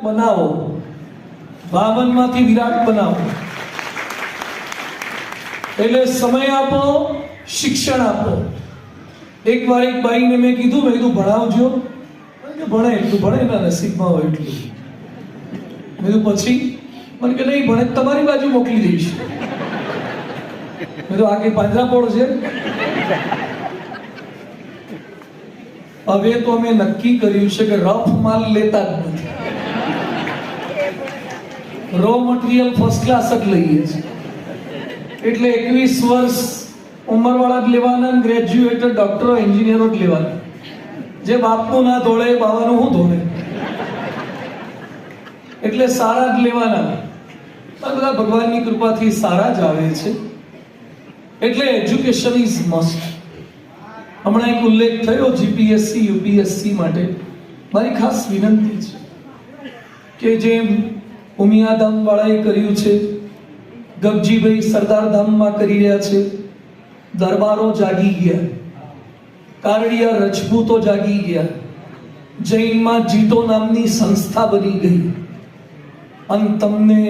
બનાવો, 52 માંથી વિરાટ બનાવો. એટલે સમય આપો, શિક્ષણ આપો. એકવાર એક બાઈને મેં કીધું ભણાવજો. ભણે એટલું ભણે, એના નસીબમાં હોય એટલું. મેં કીધું પછી? મને કે નહીં ભણે તમારી બાજુ મોકલી દઈશ. મેં તો આ કઈ પાંજરાપોળ છે? હવે તો અમે નક્કી કર્યું છે કે રફ માલ લેતા જ નથી. રો મટીરિયલ ફર્સ્ટ ક્લાસ જ લઈએ છીએ. એટલે 21 વર્ષ ઉંમરવાળા જ લેવાના, ગ્રેજ્યુએટેડ ડોક્ટરો એન્જિનિયરો જ લેવાના. જે બાપનું ના ધોળે બાવાનું હું ધોળે. એટલે સારા જ લેવાના. આ બધા ભગવાનની કૃપાથી સારા જ આવે છે. એટલે એજ્યુકેશન ઇઝ મસ્ટ. હમણાં એક ઉલ્લેખ થયો જીપીએસસી યુપીએસસી માટે. મારી ખાસ વિનંતી છે કે જેમ ઉમિયાધામ વાળાએ કર્યું છે, ગગજીભાઈ સરદારધામમાં કરી રહ્યા છે, દરબારો જાગી ગયા, કારડિયા રજપૂતો જાગી ગયા, જૈનમાં જીતો નામની સંસ્થા બની ગઈ. અને તમને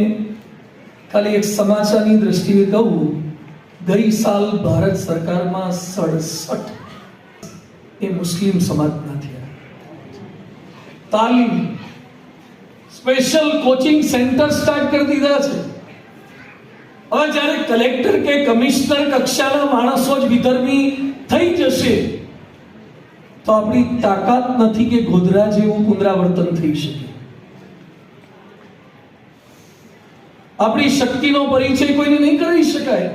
ખાલી એક સમાચારની દ્રષ્ટિએ કહું, ગઈ સાલ ભારત સરકારમાં 67 એ મુસ્લિમ સમાજના થયા. તાલીમ સ્પેશિયલ કોચિંગ સેન્ટર સ્ટાર્ટ કરી દીધા છે. હવે જ્યારે કલેક્ટર કે કમિશનર કક્ષાના માણસો જ વિધર્મી થઈ જશે તો આપણી તાકાત નથી કે ગોધરા જેવું પુનરાવર્તન થઈ શકે. આપણી શક્તિનો પરિચય કોઈને નહીં કરી શકાય.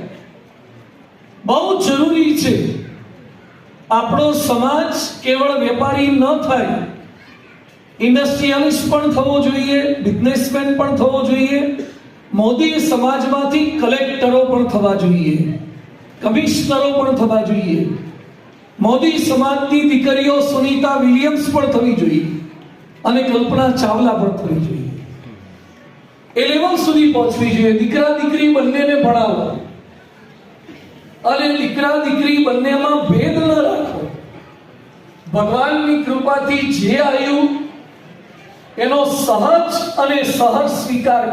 બહુ જરૂરી છે આપણો સમાજ કેવળ વેપારી ન થાય, ઇન્ડસ્ટ્રીયલિસ્ટ પણ થવો જોઈએ, બિઝનેસમેન પણ થવો જોઈએ. મોદી સમાજમાંથી કલેક્ટરો પણ થવા જોઈએ, કમિશનરો પણ થવા જોઈએ. મોદી સમાજની દીકરીઓ સુનીતા વિલિયમ્સ પણ થવી જોઈએ અને કલ્પના ચાવલા પણ થવી જોઈએ. એ લેવલ સુધી પહોંચવી જોઈએ. દીકરા દીકરી બંનેને ભણાવો અને દીકરા દીકરી બંનેમાં ભેદ ન રાખો. ભગવાનની કૃપાથી જે આવ્યું એનો સહજ અને સહજ સ્વીકાર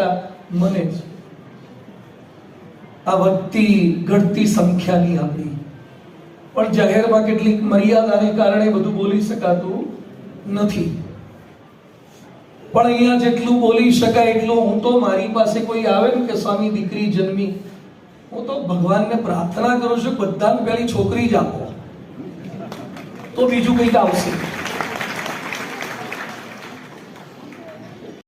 મને છે. આ વધતી ઘટતી સંખ્યાની આપણી પણ જાહેરમાં કેટલીક મર્યાદાને કારણે બધું બોલી શકાતું નથી. પણ અહીંયા જેટલું બોલી શકાય એટલું હું તો, મારી પાસે કોઈ આવે ને કે સ્વામી દીકરી જન્મી, હું તો ભગવાનને પ્રાર્થના કરું છું બધાને પહેલી છોકરી જ આપો, તો બીજું કંઈક આવશે.